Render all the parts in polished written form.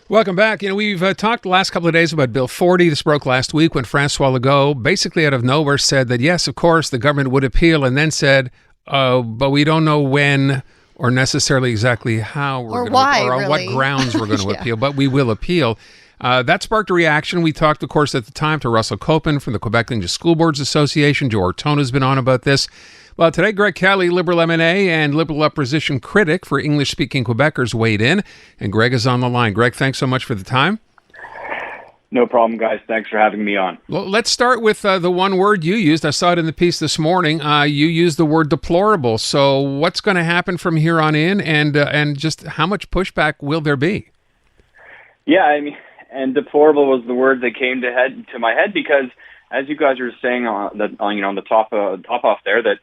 Welcome back. We've talked the last couple of days about Bill 40. This broke last week when Francois Legault, basically out of nowhere, said that, yes, of course, the government would appeal, and then said, but we don't know when or necessarily exactly how we're going to appeal, or on what grounds we're going to appeal, but we will appeal. That sparked a reaction. We talked, of course, at the time to Russell Copen from the Quebec English School Boards Association. Joe Ortona's been on about this. Well, today, Greg Kelley, Liberal MNA and Liberal opposition critic for English-speaking Quebecers, weighed in, and Greg is on the line. Greg, thanks so much for the time. No problem, guys. Thanks for having me on. Well, let's start with the one word you used. I saw it in the piece this morning. You used the word deplorable. So what's going to happen from here on in, and just how much pushback will there be? Yeah, I mean, and deplorable was the word that came to my head because, as you guys were saying on the top off there, that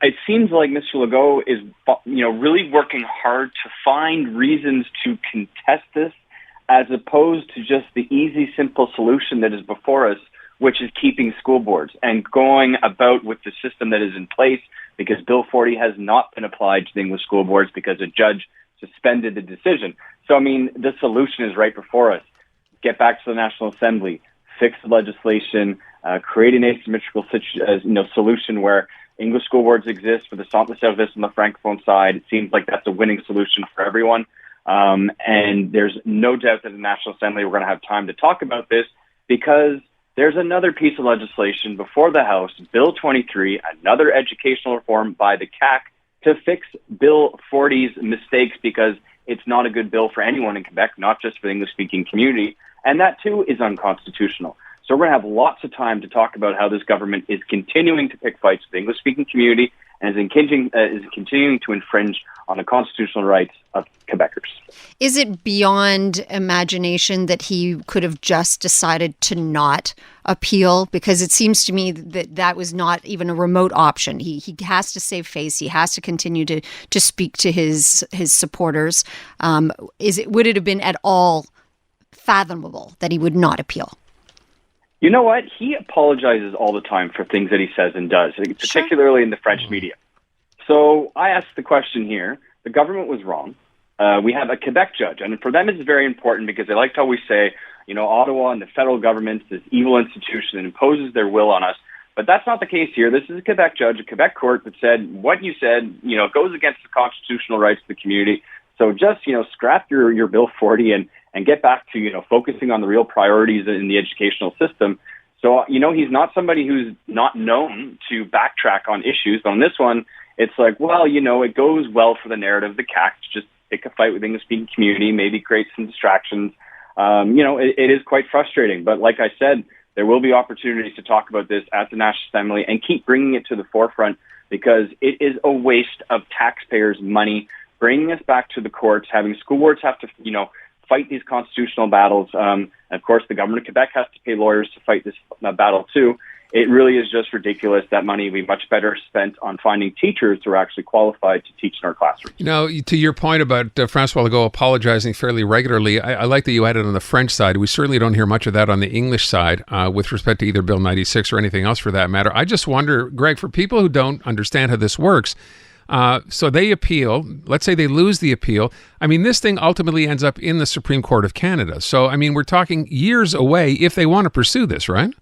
it seems like Mr. Legault is really working hard to find reasons to contest this, as opposed to just the easy, simple solution that is before us, which is keeping school boards and going about with the system that is in place, because Bill 40 has not been applied to the English school boards because a judge suspended the decision. So, I mean, the solution is right before us. Get back to the National Assembly, fix the legislation, create an asymmetrical solution where English school boards exist for the Centre Service on the Francophone side. It seems like that's a winning solution for everyone. And there's no doubt that the National Assembly, we're going to have time to talk about this, because there's another piece of legislation before the House, Bill 23, another educational reform by the CAQ to fix Bill 40's mistakes, because it's not a good bill for anyone in Quebec, not just for the English-speaking community. And that, too, is unconstitutional. So we're going to have lots of time to talk about how this government is continuing to pick fights with the English-speaking community and is continuing to infringe on the constitutional rights of Quebecers. Is it beyond imagination that he could have just decided to not appeal? Because it seems to me that was not even a remote option. He has to save face. He has to continue to speak to his supporters. Would it have been at all fathomable that he would not appeal? You know what? He apologizes all the time for things that he says and does, particularly in the French media. So I asked the question here. The government was wrong. We have a Quebec judge, and for them it's very important because they like to always say, Ottawa and the federal government is this evil institution that imposes their will on us. But that's not the case here. This is a Quebec judge, a Quebec court that said what you said, goes against the constitutional rights of the community. So just, scrap your Bill 40 and get back to, focusing on the real priorities in the educational system. So, he's not somebody who's not known to backtrack on issues. But on this one, it's like, well, it goes well for the narrative of the CAQ to just pick a fight with the English-speaking community, maybe create some distractions. It is quite frustrating. But like I said, there will be opportunities to talk about this at the National Assembly and keep bringing it to the forefront, because it is a waste of taxpayers' money, bringing us back to the courts, having school boards have to, fight these constitutional battles. And of course, the government of Quebec has to pay lawyers to fight this battle too. It really is just ridiculous. That money would be much better spent on finding teachers who are actually qualified to teach in our classrooms. To your point about Francois Legault apologizing fairly regularly, I like that you added on the French side. We certainly don't hear much of that on the English side with respect to either Bill 96 or anything else for that matter. I just wonder, Greg, for people who don't understand how this works, so they appeal. Let's say they lose the appeal. I mean, this thing ultimately ends up in the Supreme Court of Canada. So, I mean, we're talking years away if they want to pursue this, right?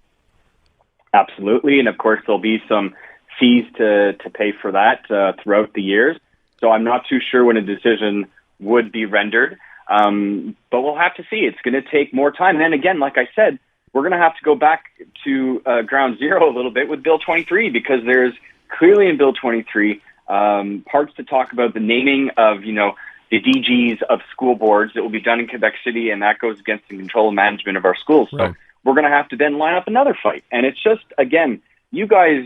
Absolutely. And of course, there'll be some fees to pay for that throughout the years. So I'm not too sure when a decision would be rendered. But we'll have to see. It's going to take more time. And then again, like I said, we're going to have to go back to ground zero a little bit with Bill 23, because there's clearly in Bill 23 parts to talk about the naming of, the DGs of school boards that will be done in Quebec City, and that goes against the control and management of our schools. Right. So we're going to have to then line up another fight. And it's just, again, you guys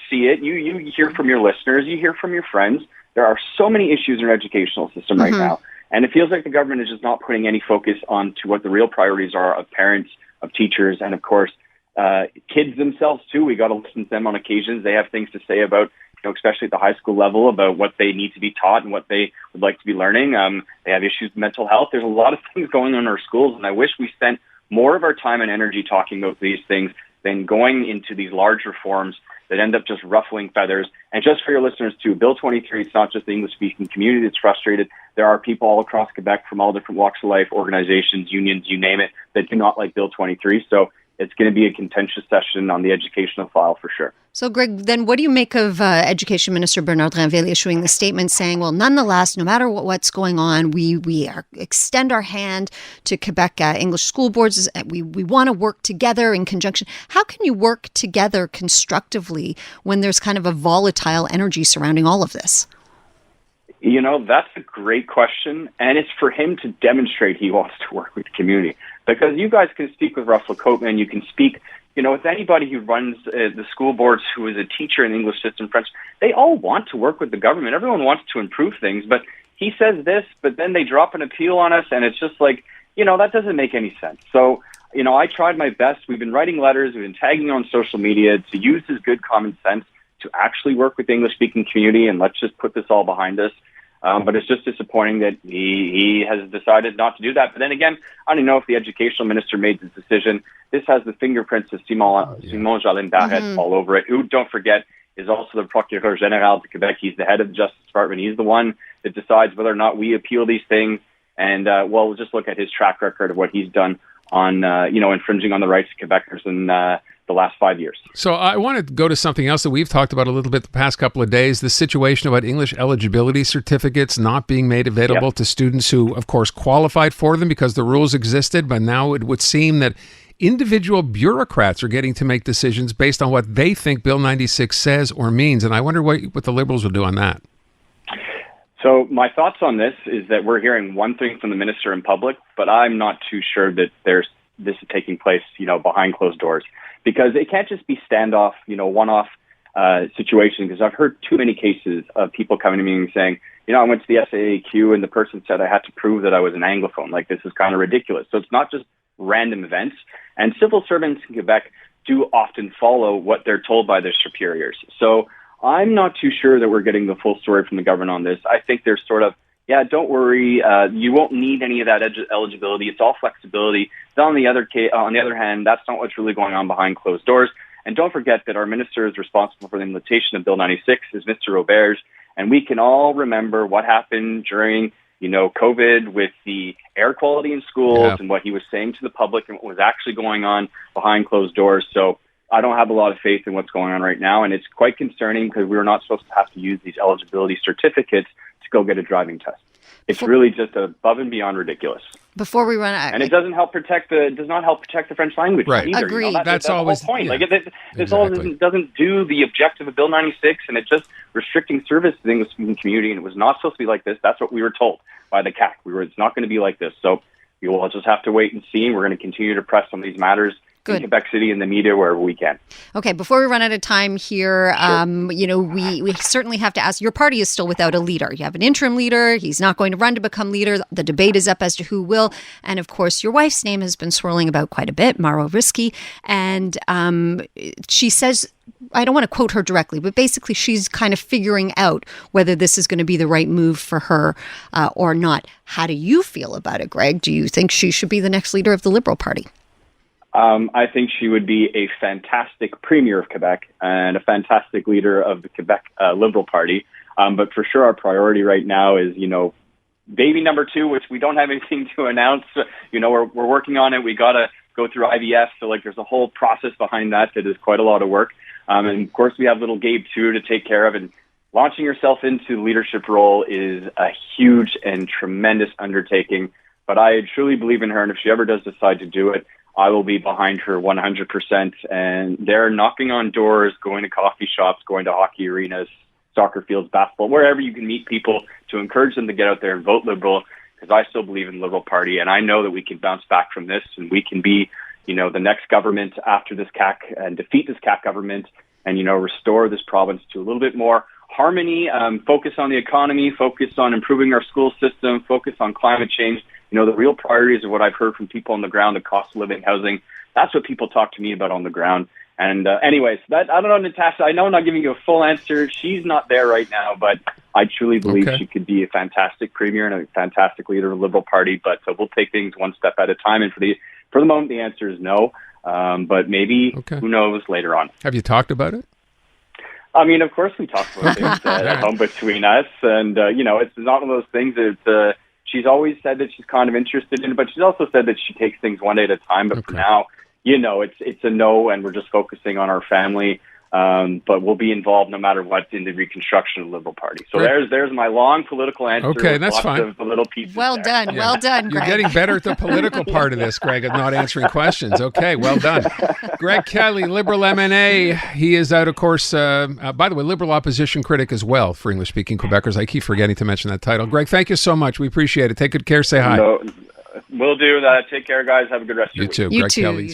see it. You hear from your listeners. You hear from your friends. There are so many issues in our educational system right now. And it feels like the government is just not putting any focus on to what the real priorities are of parents, of teachers, and of course, kids themselves too. We got to listen to them on occasions. They have things to say about, especially at the high school level, about what they need to be taught and what they would like to be learning. They have issues with mental health. There's a lot of things going on in our schools, and I wish we spent more of our time and energy talking about these things than going into these large reforms that end up just ruffling feathers. And just for your listeners too, Bill 23, it's not just the English-speaking community that's frustrated. There are people all across Quebec from all different walks of life, organizations, unions, you name it, that do not like Bill 23. So it's going to be a contentious session on the educational file for sure. So, Greg, then what do you make of Education Minister Bernard Drinville issuing the statement saying, well, nonetheless, no matter what's going on, we extend our hand to Quebec English school boards. We want to work together in conjunction. How can you work together constructively when there's kind of a volatile energy surrounding all of this? You know, that's a great question, and it's for him to demonstrate he wants to work with the community. Because you guys can speak with Russell Copeman, you can speak, with anybody who runs the school boards, who is a teacher in the English system, French. They all want to work with the government. Everyone wants to improve things, but he says this, but then they drop an appeal on us, and it's just like, that doesn't make any sense. So, I tried my best. We've been writing letters, we've been tagging on social media to use his good common sense to actually work with the English-speaking community, and let's just put this all behind us. But it's just disappointing that he has decided not to do that. But then again, I don't know if the educational minister made this decision. This has the fingerprints of Simon Jolin Barrette all over it, who, don't forget, is also the Procureur General de Quebec. He's the head of the Justice Department. He's the one that decides whether or not we appeal these things. And, we'll just look at his track record of what he's done on, infringing on the rights of Quebecers in the last 5 years. So I want to go to something else that we've talked about a little bit the past couple of days, the situation about English eligibility certificates not being made available to students who, of course, qualified for them because the rules existed. But now it would seem that individual bureaucrats are getting to make decisions based on what they think Bill 96 says or means. And I wonder what the Liberals will do on that. So my thoughts on this is that we're hearing one thing from the minister in public, but I'm not too sure that this is taking place, behind closed doors. Because it can't just be standoff, one-off situation. Because I've heard too many cases of people coming to me and saying, I went to the CAQ and the person said I had to prove that I was an Anglophone. Like, this is kind of ridiculous. So it's not just random events. And civil servants in Quebec do often follow what they're told by their superiors. So I'm not too sure that we're getting the full story from the government on this. I think there's sort of, don't worry, you won't need any of that eligibility. It's all flexibility. But on the other hand, that's not what's really going on behind closed doors. And don't forget that our minister is responsible for the implementation of Bill 96 is Mr. Roberge. And we can all remember what happened during, COVID with the air quality in schools and what he was saying to the public and what was actually going on behind closed doors. So I don't have a lot of faith in what's going on right now. And it's quite concerning because we were not supposed to have to use these eligibility certificates to go get a driving test. It's really just above and beyond ridiculous. Before we run out, and it does not help protect the French language either. Agreed. That's always the point. This all doesn't do the objective of Bill 96, and it's just restricting service to the English-speaking community. And it was not supposed to be like this. That's what we were told by the CAQ. It's not going to be like this. So we will just have to wait and see. We're going to continue to press on these matters. In Quebec City and the media wherever we can. Okay, before we run out of time here, we certainly have to ask, your party is still without a leader. You have an interim leader. He's not going to run to become leader. The debate is up as to who will. And of course, your wife's name has been swirling about quite a bit, Maro Risky. And she says, I don't want to quote her directly, but basically she's kind of figuring out whether this is going to be the right move for her or not. How do you feel about it, Greg? Do you think she should be the next leader of the Liberal Party? I think she would be a fantastic premier of Quebec and a fantastic leader of the Quebec Liberal Party. But for sure, our priority right now is, baby number 2, which we don't have anything to announce. We're working on it. We got to go through IVF. So there's a whole process behind that is quite a lot of work. And of course, we have little Gabe too to take care of. And launching yourself into the leadership role is a huge and tremendous undertaking. But I truly believe in her. And if she ever does decide to do it, I will be behind her 100%. And they're knocking on doors, going to coffee shops, going to hockey arenas, soccer fields, basketball, wherever you can meet people to encourage them to get out there and vote Liberal, because I still believe in the Liberal Party. And I know that we can bounce back from this and we can be, the next government after this CAQ and defeat this CAQ government and, restore this province to a little bit more harmony, focus on the economy, focus on improving our school system, focus on climate change. The real priorities of what I've heard from people on the ground, the cost of living, housing, that's what people talk to me about on the ground. And anyways, I don't know, Natasha, I know I'm not giving you a full answer. She's not there right now, but I truly believe she could be a fantastic premier and a fantastic leader of the Liberal Party. But we'll take things one step at a time. And for the moment, the answer is no. But maybe, who knows, later on. Have you talked about it? I mean, of course we talk about things at home between us, and, it's not one of those things that she's always said that she's kind of interested in, but she's also said that she takes things one day at a time. But for now, it's a no, and we're just focusing on our family. But we'll be involved no matter what in the reconstruction of the Liberal Party. So there's my long political answer. Okay, that's fine. Of the little pieces well done, Greg. You're getting better at the political part of this, Greg, of not answering questions. Okay, well done. Greg Kelley, Liberal MNA. He is out, of course, by the way, Liberal opposition critic as well for English-speaking Quebecers. I keep forgetting to mention that title. Greg, thank you so much. We appreciate it. Take good care. Say hi. No, will do. Take care, guys. Have a good rest of your week. You too. Greg Kelley.